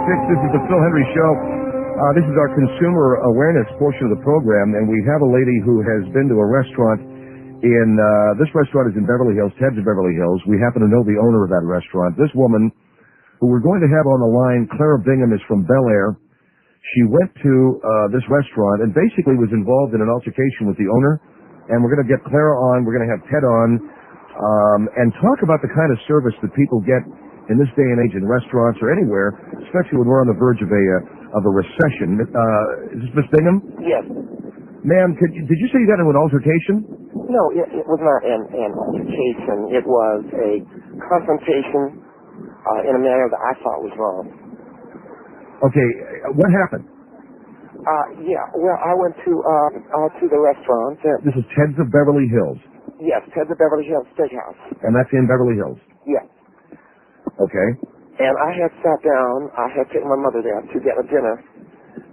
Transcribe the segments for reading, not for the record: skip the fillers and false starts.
This is the Phil Hendrie Show. This is our consumer awareness portion of the program, and we have a lady who has been to a restaurant in, this restaurant is in Beverly Hills, Ted's of Beverly Hills. We happen to know the owner of that restaurant. This woman, who we're going to have on the line, Clara Bingham, is from Bel Air. She went to this restaurant and basically was involved in an altercation with the owner, and we're going to get Clara on, we're going to have Ted on, and talk about the kind of service that people get in this day and age in restaurants or anywhere, especially when we're on the verge of a recession. Is this Miss Bingham? Yes. Ma'am, did you say you got into an altercation? No, it was not an altercation. It was a confrontation in a manner that I thought was wrong. Okay, what happened? Well, I went to the restaurant. This is Ted's of Beverly Hills. Yes, Ted's of Beverly Hills Steakhouse. And that's in Beverly Hills? Yes. Okay. And I had sat down, I had taken my mother there to get a dinner,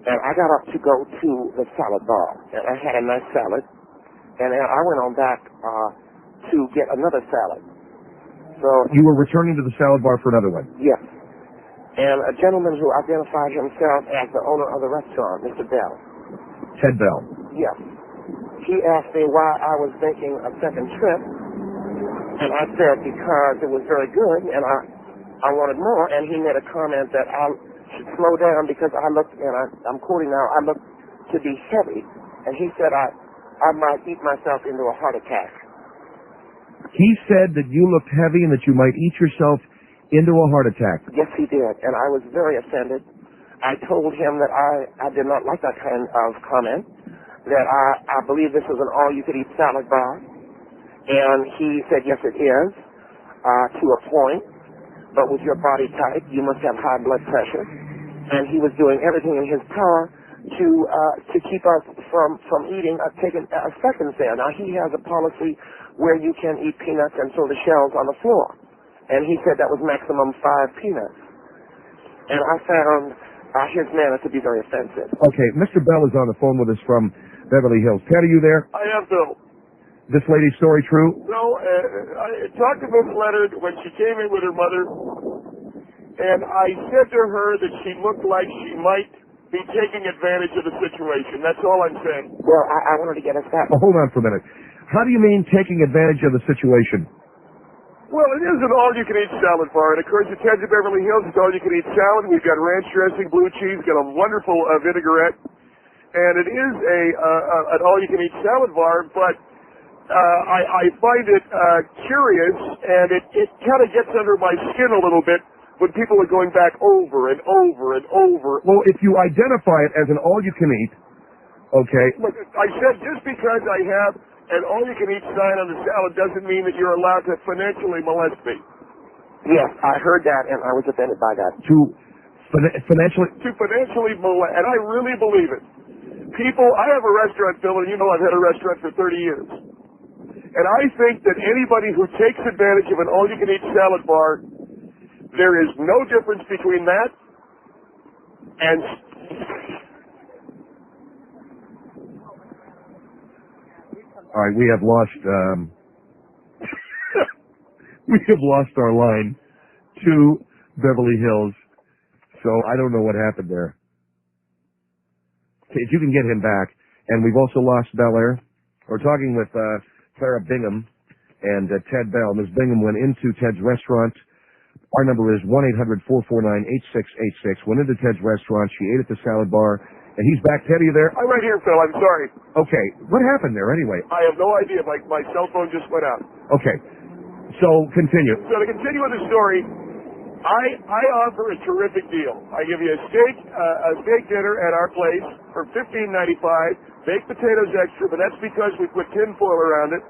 and I got up to go to the salad bar, and I had a nice salad, and then I went on back to get another salad. So you were returning to the salad bar for another one? Yes. And a gentleman who identified himself as the owner of the restaurant, Mr. Bell. Ted Bell? Yes. He asked me why I was making a second trip, and I said because it was very good, and I wanted more, and he made a comment that I should slow down because I looked, and I'm quoting now, I looked to be heavy, and he said I might eat myself into a heart attack. He said that you looked heavy and that you might eat yourself into a heart attack. Yes, he did, and I was very offended. I told him that I did not like that kind of comment, that I believe this was an all-you-could-eat salad bar, and he said, yes, it is, to a point. But with your body type, you must have high blood pressure. And he was doing everything in his power to keep us from eating, taking seconds there. Now, he has a policy where you can eat peanuts and throw the shells on the floor. And he said that was maximum 5 peanuts. And I found his manner to be very offensive. Okay, Mr. Bell is on the phone with us from Beverly Hills. Ted, are you there? I am, Bill. This lady's story true? No, I talked to Miss Leonard when she came in with her mother, and I said to her that she looked like she might be taking advantage of the situation. That's all I'm saying. Well, I wanted to get us that. Oh, hold on for a minute. How do you mean taking advantage of the situation? Well, it is an all-you-can-eat salad bar. It occurs at Ted's of Beverly Hills. It's all-you-can-eat salad. We've got ranch dressing, blue cheese, got a wonderful vinaigrette, and it is an all-you-can-eat salad bar, but I find it curious, and it kind of gets under my skin a little bit when people are going back over and over and over. Well, if you identify it as an all-you-can-eat, okay. Look, I said just because I have an all-you-can-eat sign on the salad doesn't mean that you're allowed to financially molest me. Yes, I heard that, and I was offended by that. To financially molest, and I really believe it. People, I have a restaurant, Bill, and you know I've had a restaurant for 30 years. And I think that anybody who takes advantage of an all-you-can-eat salad bar, there is no difference between that and... All right, we have lost our line to Beverly Hills, so I don't know what happened there. Okay, if you can get him back. And we've also lost Bel Air. We're talking with Clara Bingham and Ted Bell. Ms. Bingham went into Ted's restaurant. Our number is 1-800-449-8686. Went into Ted's restaurant. She ate at the salad bar. And he's back. Ted, are you there? I'm right here, Phil. I'm sorry. Okay. What happened there anyway? I have no idea. My cell phone just went out. Okay. So, continue. So to continue with the story, I offer a terrific deal. I give you a steak dinner at our place for $15.95, baked potatoes extra, but that's because we put tin foil around it,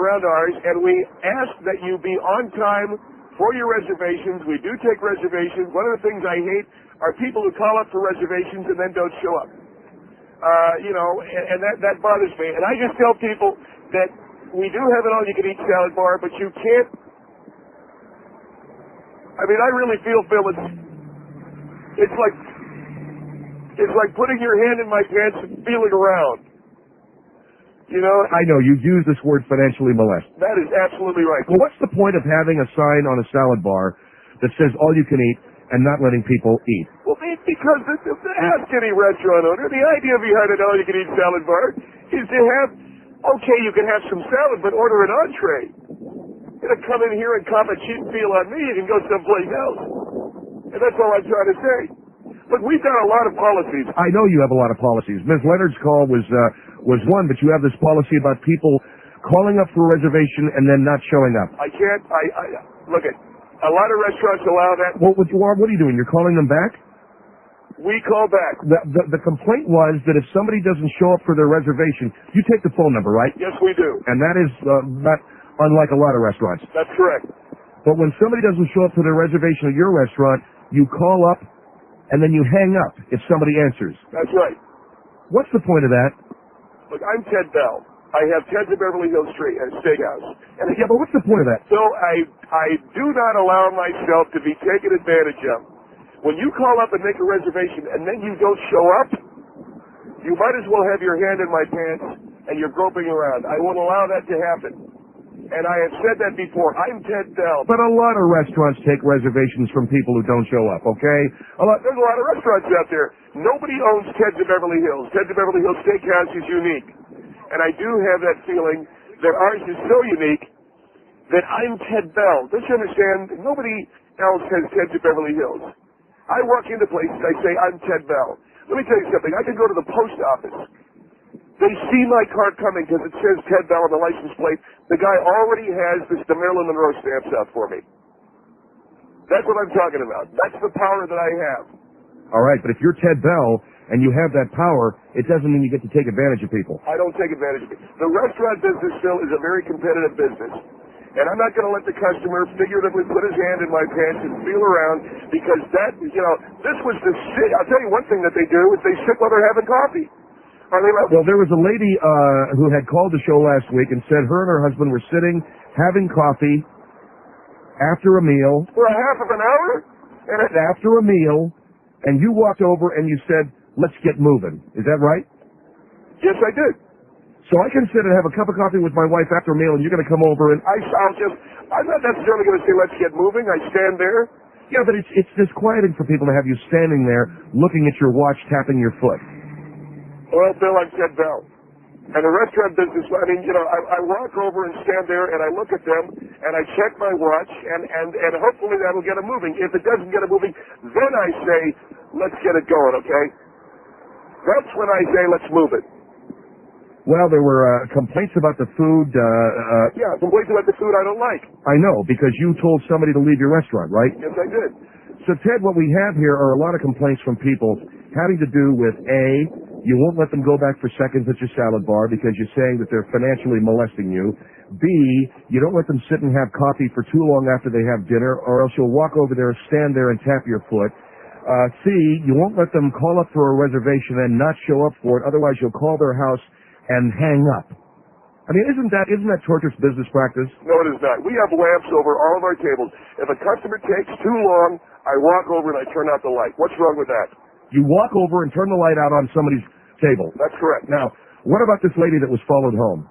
around ours, and we ask that you be on time for your reservations. We do take reservations. One of the things I hate are people who call up for reservations and then don't show up. And that bothers me. And I just tell people that we do have an all-you-can-eat salad bar, but you can't. I mean, I really feel, Phil, it's like putting your hand in my pants and feeling around. You know? I know, you use this word financially molest. That is absolutely right. Well, what's the point of having a sign on a salad bar that says all you can eat and not letting people eat? Well, because ask any restaurant owner, the idea behind an all-you-can-eat salad bar is to have, okay, you can have some salad, but order an entree. You don't come in here and cop a cheap feel on me, you can go someplace else. And that's all I'm trying to say. But we've got a lot of policies. I know you have a lot of policies. Ms. Leonard's call was one, but you have this policy about people calling up for a reservation and then not showing up. I can't, look at, a lot of restaurants allow that. Well, what are you doing? You're calling them back? We call back. The complaint was that if somebody doesn't show up for their reservation, you take the phone number, right? Yes, we do. And that is not unlike a lot of restaurants. That's correct. But when somebody doesn't show up for their reservation at your restaurant, you call up and then you hang up if somebody answers. That's right. What's the point of that? Look, I'm Ted Bell. I have Ted's of Beverly Hills Steakhouse. And yeah, but what's the point of that? So I do not allow myself to be taken advantage of. When you call up and make a reservation and then you don't show up, you might as well have your hand in my pants and you're groping around. I won't allow that to happen. And I have said that before. I'm Ted Bell. But a lot of restaurants take reservations from people who don't show up, okay? There's a lot of restaurants out there. Nobody owns Ted's of Beverly Hills. Ted's of Beverly Hills Steakhouse is unique. And I do have that feeling that ours is so unique that I'm Ted Bell. Don't you understand? Nobody else has Ted's of Beverly Hills. I walk into places, I say, I'm Ted Bell. Let me tell you something. I can go to the post office. They see my car coming because it says Ted Bell on the license plate. The guy already has the Marilyn Monroe stamps out for me. That's what I'm talking about. That's the power that I have. All right, but if you're Ted Bell and you have that power, it doesn't mean you get to take advantage of people. I don't take advantage of it. The restaurant business still is a very competitive business. And I'm not going to let the customer figuratively put his hand in my pants and feel around because that, this was the shit. I'll tell you one thing that they do is they sit while they're having coffee. Well, there was a lady who had called the show last week and said her and her husband were sitting having coffee after a meal. For a half of an hour? And after a meal, and you walked over and you said, let's get moving. Is that right? Yes, I did. So I can sit and have a cup of coffee with my wife after a meal and you're going to come over and... I'm not necessarily going to say let's get moving. I stand there. Yeah, but it's disquieting for people to have you standing there looking at your watch, tapping your foot. Well, Bill, I'm Ted Bell. And the restaurant business, I walk over and stand there and I look at them and I check my watch and hopefully that'll get them moving. If it doesn't get them moving, then I say, let's get it going, okay? That's when I say, let's move it. Well, there were complaints about the food. Yeah, complaints about the food I don't like. I know, because you told somebody to leave your restaurant, right? Yes, I did. So, Ted, what we have here are a lot of complaints from people having to do with, A, you won't let them go back for seconds at your salad bar because you're saying that they're financially molesting you. B, you don't let them sit and have coffee for too long after they have dinner, or else you'll walk over there, stand there, and tap your foot. C, you won't let them call up for a reservation and not show up for it, otherwise you'll call their house and hang up. I mean, isn't that torturous business practice? No, it is not. We have lamps over all of our tables. If a customer takes too long, I walk over and I turn out the light. What's wrong with that? You walk over and turn the light out on somebody's table. That's correct. Now, what about this lady that was followed home?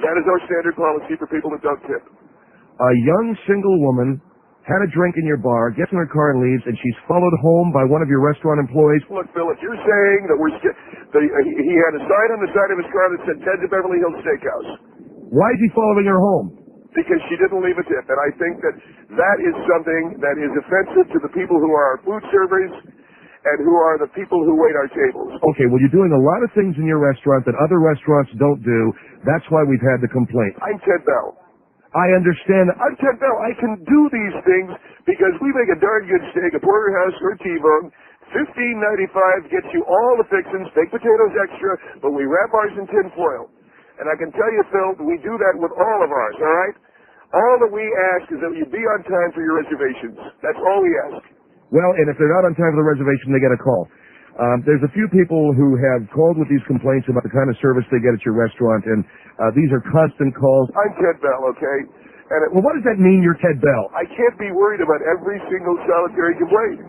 That is our standard policy for people that don't tip. A young single woman had a drink in your bar, gets in her car and leaves, and she's followed home by one of your restaurant employees. Look, Bill, if you're saying that he had a sign on the side of his car that said Ted's of Beverly Hills Steakhouse. Why is he following her home? Because she didn't leave a tip. And I think that is something that is offensive to the people who are our food servers and who are the people who wait our tables. Okay, well, you're doing a lot of things in your restaurant that other restaurants don't do. That's why we've had the complaint. I'm Ted Bell. I understand. I'm Ted Bell. I can do these things because we make a darn good steak, a porterhouse or a T-bone. $15.95 gets you all the fixings, baked potatoes extra, but we wrap ours in tin foil. And I can tell you, Phil, we do that with all of ours, all right? All that we ask is that you be on time for your reservations. That's all we ask. Well, and if they're not on time for the reservation, they get a call. There's a few people who have called with these complaints about the kind of service they get at your restaurant, and these are constant calls. I'm Ted Bell, okay? And well, what does that mean, you're Ted Bell? I can't be worried about every single solitary complaint.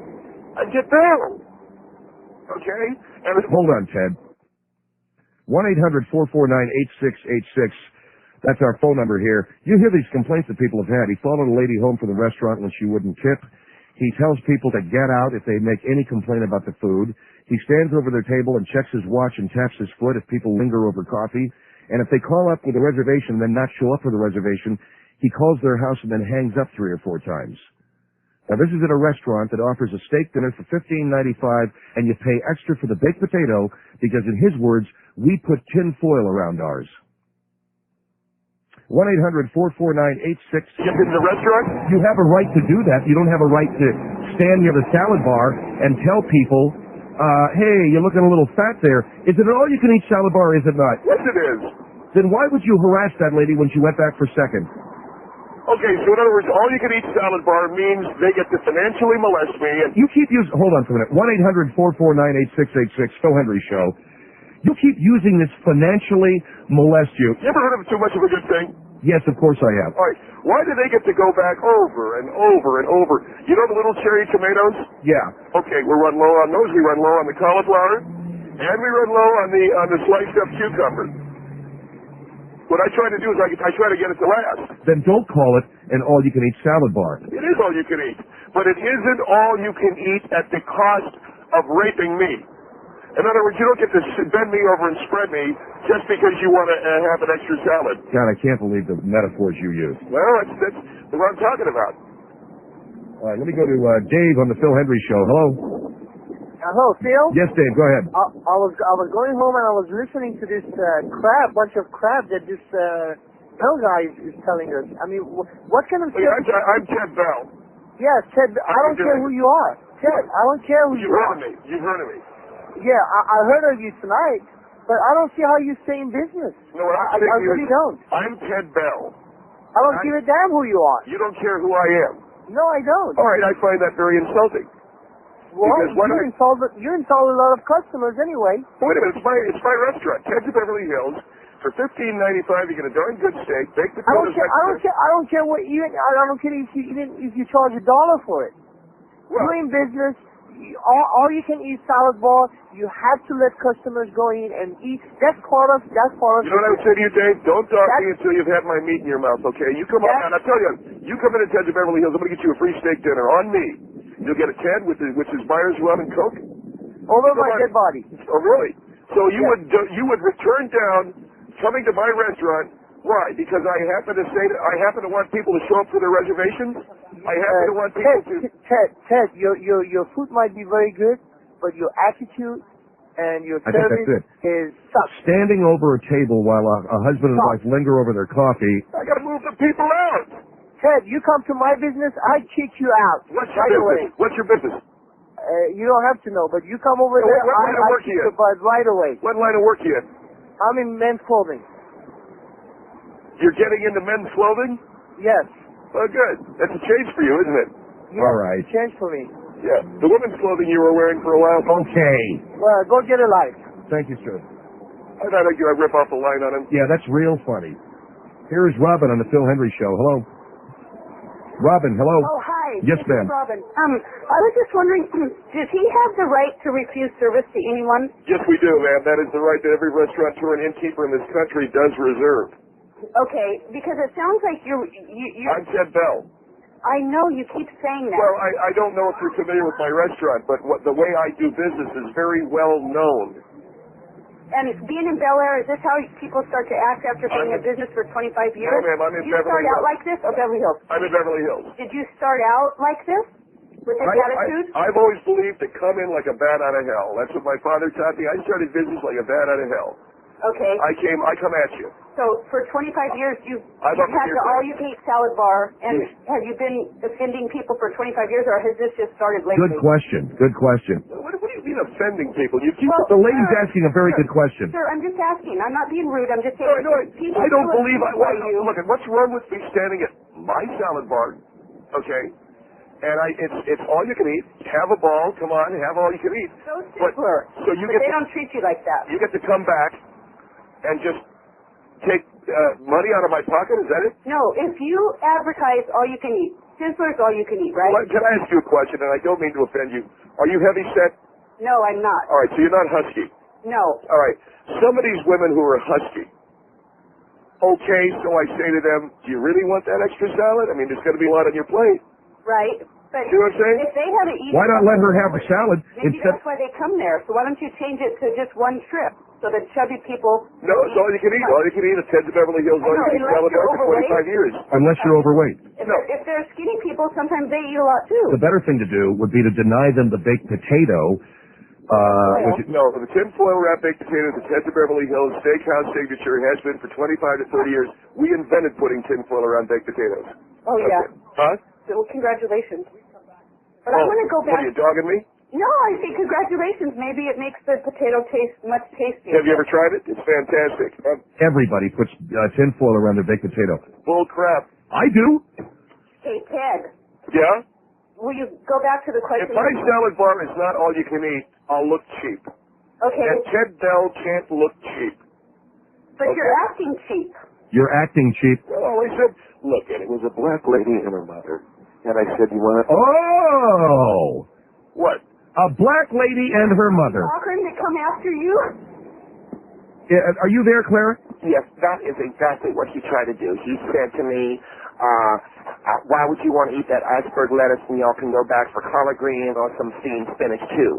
I'm Ted Bell, okay? And hold on, Ted. 1-800-449-8686. That's our phone number here. You hear these complaints that people have had. He followed a lady home from the restaurant when she wouldn't tip. He tells people to get out if they make any complaint about the food. He stands over their table and checks his watch and taps his foot if people linger over coffee. And if they call up with a reservation and then not show up for the reservation, he calls their house and then hangs up 3 or 4 times. Now, this is at a restaurant that offers a steak dinner for $15.95, and you pay extra for the baked potato because, in his words, we put tin foil around ours. 1-800-449-86... Get in the restaurant? You have a right to do that. You don't have a right to stand near the salad bar and tell people, hey, you're looking a little fat there. Is it an all-you-can-eat salad bar or is it not? Yes, it is. Then why would you harass that lady when she went back for second? Okay, so in other words, all-you-can-eat salad bar means they get to financially molest me. And You keep using... Hold on for a minute. 1-800-449-8686, Phil Hendrie Show. You keep using this financially molest you. You ever heard of too much of a good thing? Yes, of course I have. All right. Why do they get to go back over and over and over? You know the little cherry tomatoes? Yeah. Okay, we run low on those. We run low on the cauliflower, and we run low on the sliced up cucumber. What I try to do is I try to get it to last. Then don't call it an all-you-can-eat salad bar. It is all you can eat, but it isn't all you can eat at the cost of raping me. In other words, you don't get to bend me over and spread me just because you want to have an extra salad. God, I can't believe the metaphors you use. Well, that's what I'm talking about. All right, let me go to Dave on the Phil Hendrie Show. Hello? Hello, Phil? Yes, Dave, go ahead. I was going home and I was listening to this bunch of crap that this Bell guy is telling us. I mean, what kind of... Hey, I'm Ted Bell. Yes, Ted, I don't care who you are. Ted, I don't care who you are. You've heard of me. Yeah, I heard of you tonight, but I don't see how you stay in business. No, I really don't. I'm Ted Bell. I don't give a damn who you are. You don't care who I am. No, I don't. All right, I find that very insulting. Well, you insult a lot of customers anyway. Wait a minute, it's my restaurant, Ted's of Beverly Hills. For $15.95, you get a darn good steak, baked potatoes. I don't care what you. I don't care if you charge $1 for it. Well, You're in business. All you can eat salad bar. You have to let customers go in and eat. That's part of. You know what I would say to you, Dave? Don't talk to me until you've had my meat in your mouth, okay? You come on, and I tell you, you come in at Ted's of Beverly Hills, I'm going to get you a free steak dinner on me. You'll get a Ted with his Myers rum and Coke. Over my dead body. Oh, really? So you would return down coming to my restaurant. Why? Because I happen to want people to show up for their reservations. I happen to want people to. Ted, your food might be very good, but your attitude and your service is sucks. Standing over a table while a husband and wife linger over their coffee. I got to move the people out. Ted, you come to my business, I kick you out. What's your business? What's your business? You don't have to know, but you come over there, I kick you right away. What line of work are you in? I'm in men's clothing. You're getting into men's clothing? Yes. Oh, good. That's a change for you, isn't it? Yes, all right. It's a change for me. Yeah. The women's clothing you were wearing for a while. Okay. Well, go get a life. Thank you, sir. I thought I'd rip off a line on him. Yeah, that's real funny. Here is Robin on the Phil Hendrie Show. Hello. Robin, hello. Oh, hi. Yes, ma'am. Robin. I was just wondering, does he have the right to refuse service to anyone? Yes, we do, ma'am. That is the right that every restaurateur and innkeeper in this country does reserve. Okay, because it sounds like you're I'm Ted Bell. I know you keep saying that. Well, I don't know if you're familiar with my restaurant, but the way I do business is very well known. And being in Bel Air, is this how people start to act after being in business for 25 years? No, ma'am, I'm in Beverly Hills. Did you start out like this or Beverly Hills? I'm in Beverly Hills. Did you start out like this? With this attitude? I've always believed to come in like a bat out of hell. That's what my father taught me. I started business like a bat out of hell. Okay. I come at you. So for 25 years, you've had up the all-you-can-eat salad bar, and have you been offending people for 25 years, or has this just started lately? Good question. Good question. What do you mean offending people? You keep the lady's asking a very good question. Sir, I'm just asking. I'm not being rude. I'm just saying. I don't believe. Look, what's wrong with me standing at my salad bar? Okay. And it's all you can eat. Have a ball. Come on, have all you can eat. So simpler. But they don't treat you like that. You get to come back and just take money out of my pocket? Is that it? No, if you advertise all you can eat, Sizzler's all you can eat, right? Well, can I ask you a question, and I don't mean to offend you. Are you heavy set? No, I'm not. All right, so you're not husky. No. All right. Some of these women who are husky, okay, so I say to them, do you really want that extra salad? I mean, there's going to be a lot on your plate. Right. But See what I'm saying? if they had to eat... Why not let her have the salad Maybe instead? that's why they come there. So why don't you change it to just one trip so that chubby people... No, it's all you can eat. All you can eat is Ted's of Beverly Hills. All you can eat salad bar for 25 years. Unless you're overweight. If they're skinny people, sometimes they eat a lot too. The better thing to do would be to deny them the baked potato. No, the tinfoil wrap baked potato, the Ted's of Beverly Hills steakhouse signature has been for 25 to 30 years. We invented putting tinfoil around baked potatoes. Oh, yeah. Huh? So, congratulations. But I want to go back... What, are you dogging me? No, I say congratulations. Maybe it makes the potato taste much tastier. Have you ever tried it? It's fantastic. Everybody puts tinfoil around their baked potato. Bull crap. I do. Hey, Ted. Yeah? Will you go back to the question? If my salad bar is not all you can eat, I'll look cheap. Okay. And Ted Bell can't look cheap. But you're acting cheap. You're acting cheap. Well, I said, look, and it was a black lady and her mother. And I said, you want to... Oh! What? A black lady and her mother. Cochran to come after you? Yeah, are you there, Clara? Yes, that is exactly what he tried to do. He said to me, why would you want to eat that iceberg lettuce when y'all can go back for collard greens or some steamed spinach too?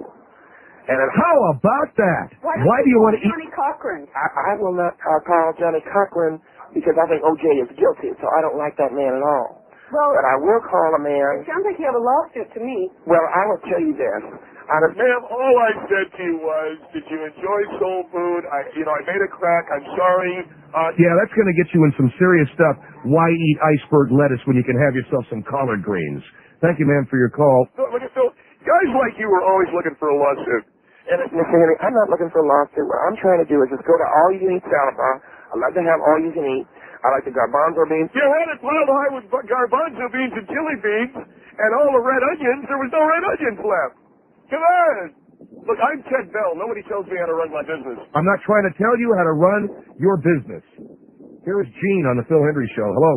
And How about that? Why do you want to eat? Johnny Cochran? I will not call Johnny Cochran because I think O.J. is guilty, so I don't like that man at all. Well, But I will call a man. it sounds like you have a lawsuit to me. Well, I will tell you this. Ma'am, all I said to you was, did you enjoy soul food? I made a crack. I'm sorry. Yeah, that's going to get you in some serious stuff. Why eat iceberg lettuce when you can have yourself some collard greens? Thank you, ma'am, for your call. Look at Phil. Guys like you are always looking for a lawsuit. And Mr. Henry, I'm not looking for a lawsuit. What I'm trying to do is just go to all you can eat salad bar. I love to have all you can eat. I like the garbanzo beans. You had it piled high with garbanzo beans and chili beans, and all the red onions. There was no red onions left. Come on. Look, I'm Ted Bell. Nobody tells me how to run my business. I'm not trying to tell you how to run your business. Here is Gene on the Phil Hendrie Show. Hello.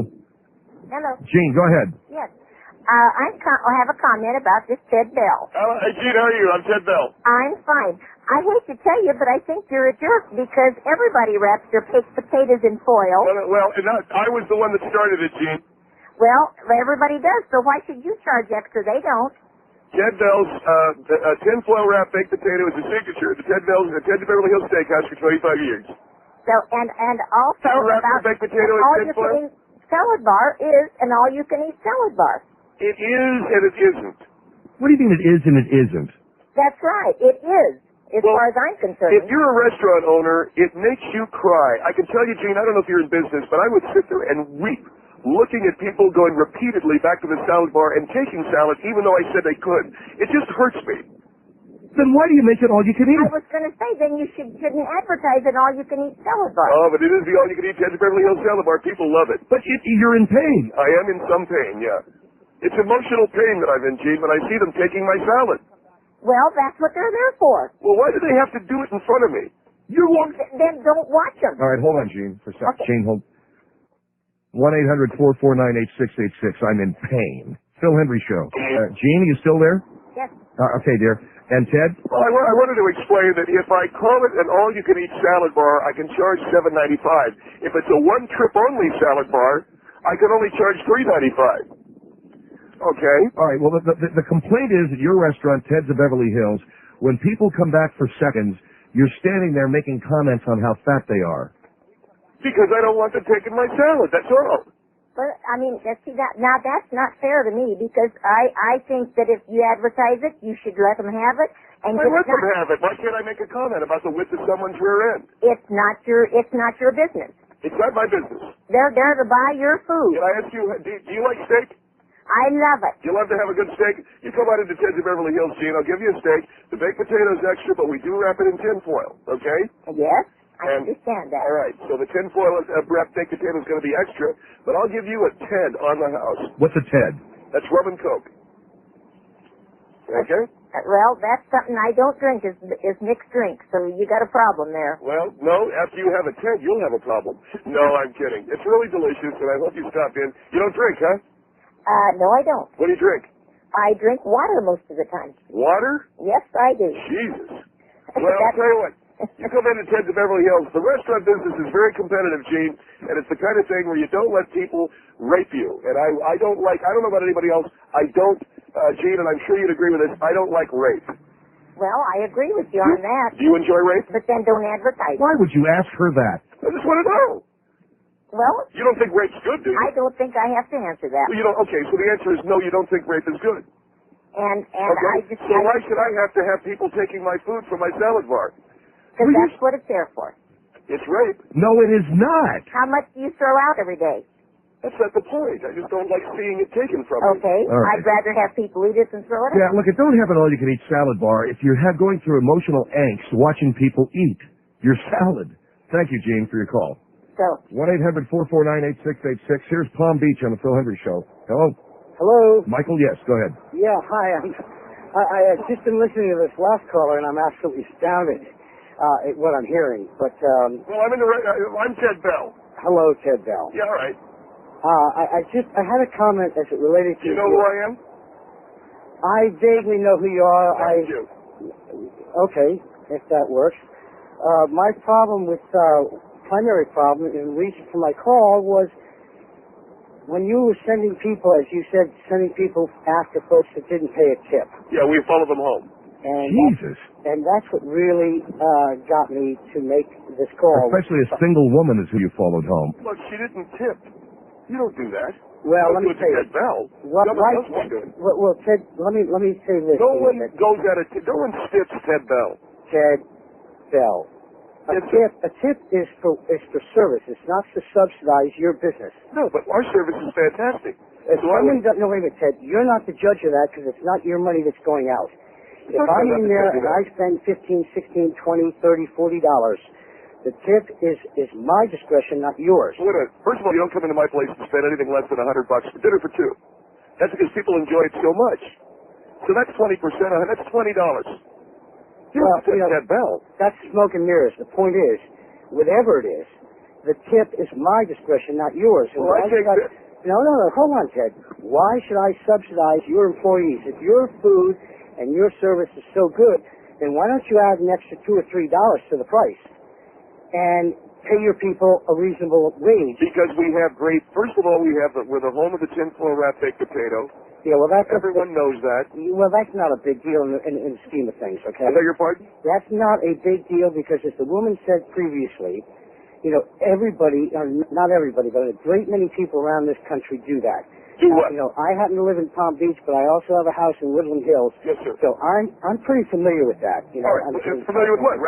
Hello. Gene, go ahead. Yes. I have a comment about this Ted Bell. Hey, Gene, how are you? I'm Ted Bell. I'm fine. I hate to tell you, but I think you're a jerk because everybody wraps their baked potatoes in foil. Well, I was the one that started it, Gene. Well, everybody does, so why should you charge extra? They don't. Ted Bell's tinfoil wrap baked potato is a signature at the Ted Beverly Hills Steakhouse for 25 years. So, and also wrap your about baked potato in tinfoil? all-you-can-eat salad bar is an all-you-can-eat salad bar. It is and it isn't. What do you mean it is and it isn't? That's right. It is, as far as I'm concerned. If you're a restaurant owner, it makes you cry. I can tell you, Gene, I don't know if you're in business, but I would sit there and weep looking at people going repeatedly back to the salad bar and taking salad even though I said they could. It just hurts me. Then why do you make it all you can eat? I was going to say, then you shouldn't advertise an all-you-can-eat salad bar. Oh, but it is the all-you-can-eat Ted's Beverly Hills salad bar. People love it. But you're in pain. I am in some pain, yeah. It's emotional pain that I'm in, Gene, when I see them taking my salad. Well, that's what they're there for. Well, why do they have to do it in front of me? Then don't watch them. All right, hold on, Gene, for a second. Okay. Gene, hold. 1-800-449-8686. I'm in pain. Phil Hendrie Show. Gene, are you still there? Yes. Okay, dear. And Ted? Well, I wanted to explain that if I call it an all-you-can-eat salad bar, I can charge $7.95. If it's a one-trip-only salad bar, I can only charge $3.95. Okay. All right, well, the complaint is at your restaurant, Ted's of Beverly Hills, when people come back for seconds, you're standing there making comments on how fat they are. Because I don't want them taking my salad, that's all. But, I mean, see that, now that's not fair to me because I think that if you advertise it, you should let them have it. And I let them have it. Why can't I make a comment about the width of someone's rear end? It's not your business. It's not my business. They're there to buy your food. Can I ask you, do you like steak? I love it. You love to have a good steak? You come out into Ted's of Beverly Hills, Gene. I'll give you a steak. The baked potato's extra, but we do wrap it in tin foil, okay? Yes, I understand that. All right, so the tin foil wrapped baked potato is going to be extra, but I'll give you a Ted on the house. What's a Ted? That's rum and Coke. Okay? Well, that's something I don't drink is mixed drinks, so you got a problem there. Well, no, after you have a Ted, you'll have a problem. No, I'm kidding. It's really delicious, and I hope you stop in. You don't drink, huh? No, I don't. What do you drink? I drink water most of the time. Water? Yes, I do. Jesus. Well, I'll tell you what. You come into Ted's of Beverly Hills. The restaurant business is very competitive, Gene, and it's the kind of thing where you don't let people rape you. And I don't know about anybody else, I don't Gene, and I'm sure you'd agree with this, I don't like rape. Well, I agree with you on that. Do you enjoy rape? But then don't advertise. Why would you ask her that? I just want to know. Well, You don't think rape's good, do you? I don't think I have to answer that. Well, you don't. Okay, so the answer is no, you don't think rape is good. And Okay. I just So why should I have to have people taking my food from my salad bar? because that's what it's there for. It's rape. No, it is not. How much do you throw out every day? That's not the point. I just don't like seeing it taken from me. Okay, All right. I'd rather have people eat it than throw it out. Yeah, look, don't have an all-you-can-eat salad bar if you're going through emotional angst watching people eat your salad. Thank you, Gene, for your call. So, 1-800-449-8686. Here's Palm Beach on the Phil Hendrie Show. Hello? Hello. Michael, yes, go ahead. Yeah, hi. I had just been listening to this last caller, and I'm absolutely astounded at what I'm hearing. But Well, I'm Ted Bell. hello, Ted Bell. Yeah, all right. I had a comment as it related to. You know who I am? I vaguely know who you are. Thank you. Okay, if that works. My problem with primary problem and reason for my call was when you were sending people, as you said, sending people after folks that didn't pay a tip. Yeah, we followed them home. And Jesus. that's what really got me to make this call. Especially a single woman is who you followed home. Look, she didn't tip. You don't do that. Well, Don't let me do it to say Ted Bell. What, No one else will do it. well, Ted, let me say this. No to one you, goes at it. No one stips Ted Bell. Ted Bell. A tip is for service. It's not to subsidize your business. No, but our service is fantastic. If So I somebody would- doesn't, no, wait a minute, Ted. You're not the judge of that because it's not your money that's going out. If not I'm about in the there tip, and I spend $15, $16, $20, $30, $40, the tip is my discretion, not yours. Wait a minute. First of all, you don't come into my place and spend anything less than $100 for dinner for two. That's because people enjoy it so much. So that's 20%. That's $20. You Well, don't tip Ted Bell. That's smoke and mirrors. The point is, whatever it is, the tip is my discretion, not yours. And Well, I why take should that. No, hold on, Ted. Why should I subsidize your employees? If your food and your service is so good, then why don't you add an extra $2 or $3 to the price and pay your people a reasonable wage? Because we have great. First of all, we're the home of the tinfoil wrapped baked potato. Yeah, well, Everyone knows that. Well, that's not a big deal in the scheme of things, okay? I beg your pardon? That's not a big deal because, as the woman said previously, everybody, or not everybody, but a great many people around this country do that. Do what? I happen to live in Palm Beach, but I also have a house in Woodland Hills. Yes, sir. So I'm pretty familiar with that. All right. Familiar with what?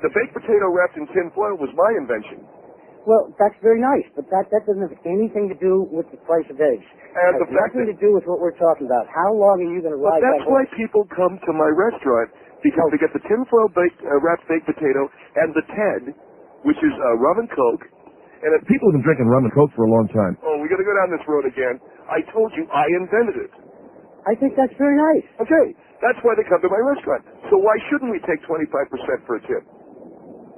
The baked potato wrapped in tin foil was my invention. Well, that's very nice, but that doesn't have anything to do with the price of eggs. And It has the fact nothing that to do with what we're talking about. How long are you going to But ride that's that why horse? people come to my restaurant, because they get the tinfoil wrapped baked potato and the Ted, which is rum and Coke. And if People have been drinking rum and Coke for a long time. oh, we got to go down this road again. I told you I invented it. I think that's very nice. Okay, that's why they come to my restaurant. So why shouldn't we take 25% for a tip?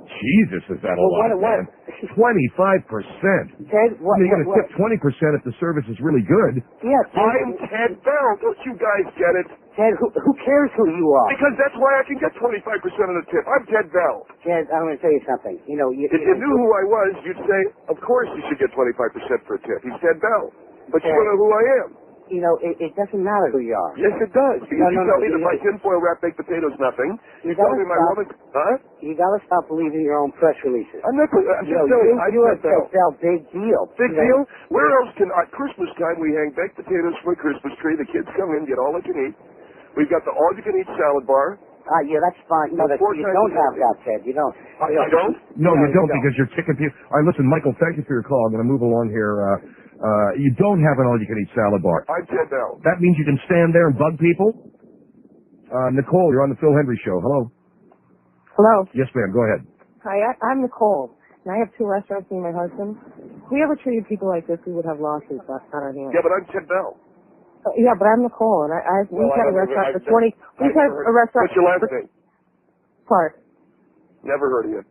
Jesus, is that a Well, lot, man? 25%. Ted, what? You're going to tip 20% if the service is really good. Yeah, I'm Ted, Ted Bell. Don't you guys get it? Ted, who cares who you are? Because that's why I can get 25% of the tip. I'm Ted Bell. Ted, I'm going to tell you something. If you knew who I was, you'd say, of course you should get 25% for a tip. He's Ted Bell. But you don't know who I am. It doesn't matter who you are. Yes, it does. Because No, you no, tell no, me that my tinfoil wrapped baked potato's nothing. You tell me my woman... Huh? You got to stop believing your own press releases. I'm just telling you, You Ted, big deal. Big deal? Where else can... At Christmas time, we hang baked potatoes from a Christmas tree. The kids come in, get all they can eat. We've got the all-you-can-eat salad bar. Yeah, that's fine. No, you don't have that, Ted. You don't. I don't? No, you don't because you're ticking people. All right, listen, Michael, thank you for your call. I'm going to move along here. You don't have an all-you-can-eat salad bar. I'm Ted Bell. That means you can stand there and bug people? Nicole, you're on the Phil Hendrie Show. Hello? Hello. Yes, ma'am. Go ahead. Hi, I'm Nicole, and I have two restaurants, me and my husband. If we ever treated people like this, we would have lawsuits on our hands. Yeah, but I'm Ted Bell. Yeah, but I'm Nicole, and we've had a restaurant for 20. We've had a restaurant. What's your last name? Clark. Never heard of you.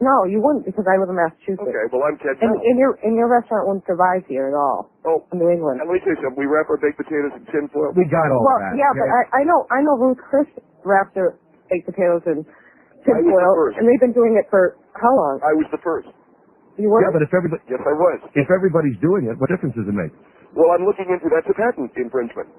No, you wouldn't because I live in Massachusetts. Okay, well, I'm Ted And Bell. your restaurant wouldn't survive here at all. Oh, in New England. and let me tell you something. We wrap our baked potatoes in tin foil. We got all Well, that. yeah, but I know Ruth Chris wraps her baked potatoes in tin I was the foil, first. and they've been doing it for how long? I was the first. You were? Yeah, but if Yes, I was. everybody's doing it, what difference does it make? Well, I'm looking into that's a patent infringement.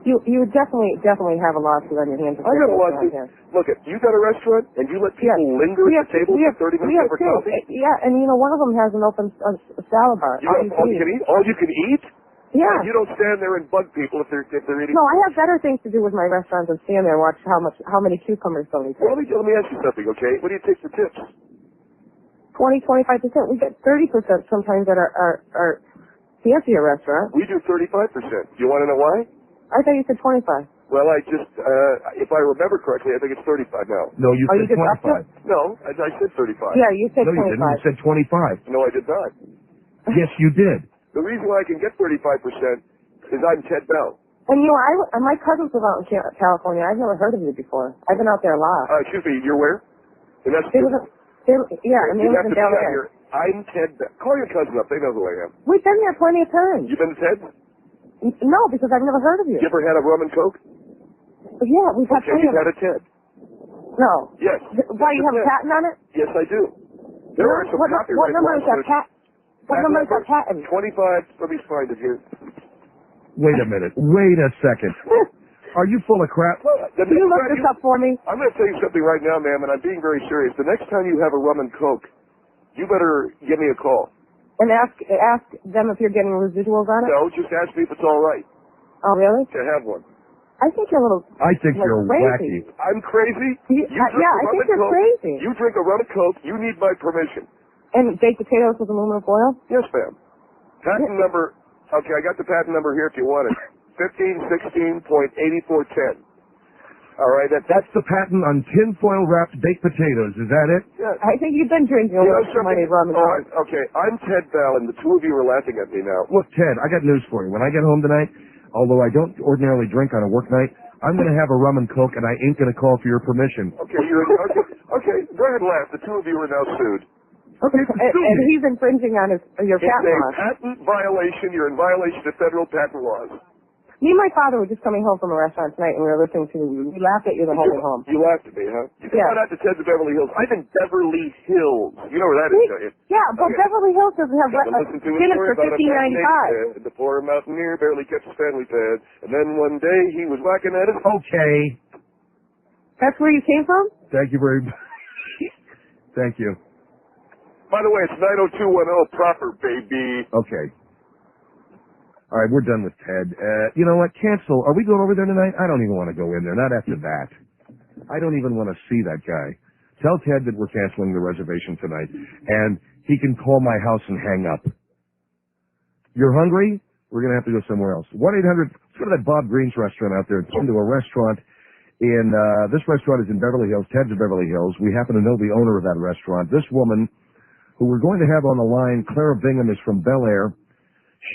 You would definitely have a lawsuit on your hands. I got a lawsuit. Look, you got a restaurant and you let people linger at the table for 30 minutes over coffee? Yeah, and one of them has an open salad bar. You got all you can eat? All you can eat? Yeah. You don't stand there and bug people if they're eating. No, I have better things to do with my restaurant than stand there and watch how many cucumbers somebody takes. Well, let me ask you something, okay? What do you take for tips? 25%. We get 30% sometimes at our fancier restaurant. We do 35%. You want to know why? I thought you said 25. Well, I just, if I remember correctly, I think it's 35 now. No, you said 25. No, I said 35. Yeah, you said 25. No, you didn't. You said 25. No, I did not. Yes, you did. The reason why I can get 35% is I'm Ted Bell. And my cousins live out in California. I've never heard of you before. I've been out there a lot. Excuse me, you're where? And that's and they live in Bel Air. I'm Ted Bell. Call your cousin up. They know who I am. We've been there plenty of times. You been to Ted? No, because I've never heard of you. You ever had a rum and coke? Yeah, we've had plenty you've had a Ted? No. Yes. Why, you have a patent on it? Yes, I do. There are some copyright what number is that patent? What number is that patent? 25. Let me find it here. Wait a minute. Wait a second. Are you full of crap? Can you look this up for me? I'm going to tell you something right now, ma'am, and I'm being very serious. The next time you have a rum and coke, you better give me a call. And ask them if you're getting residuals on it? No, just ask me if it's all right. Oh, really? To have one. I think you're a little I think you're crazy. wacky. I'm crazy? I think you're crazy. You drink a rum and coke, you need my permission. And baked potatoes with aluminum foil? Yes, ma'am. Patent number, okay, I got the patent number here if you want it. 1516.8410. All right, that's the patent on tinfoil wrapped baked potatoes. Is that it? Yeah. I think you've been drinking a little too many rum and coke. Okay, I'm Ted Bell, and the two of you are laughing at me now. Look, Ted, I got news for you. When I get home tonight, although I don't ordinarily drink on a work night, I'm going to have a rum and coke, and I ain't going to call for your permission. Okay, okay, go ahead and laugh. The two of you are now sued. Okay, and he's infringing on your patent laws. It's a patent violation. You're in violation of federal patent laws. Me and my father were just coming home from a restaurant tonight, and we were listening to you. We laughed at you the whole way home. You laughed at me, huh? You can find out the Ted's of Beverly Hills. I'm in Beverly Hills. You know where that is, don't you? Yeah, but Beverly Hills doesn't have dinner for $15.95. The poor mountaineer barely kept his family fed, and then one day he was whacking at it. Okay. That's where you came from? Thank you very much. Thank you. By the way, it's 90210 proper, baby. Okay. All right, we're done with Ted. You know what? Cancel. Are we going over there tonight? I don't even want to go in there. Not after that. I don't even want to see that guy. Tell Ted that we're canceling the reservation tonight, and he can call my house and hang up. You're hungry? We're going to have to go somewhere else. 1-800, let's go to that Bob Green's restaurant out there. Come to a restaurant in, this restaurant is in Beverly Hills, Ted's of Beverly Hills. We happen to know the owner of that restaurant. This woman, who we're going to have on the line, Clara Bingham, is from Bel Air.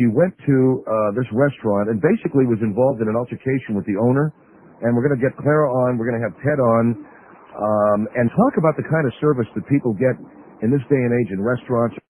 She went to this restaurant and basically was involved in an altercation with the owner. And we're going to get Clara on. We're going to have Ted on and talk about the kind of service that people get in this day and age in restaurants.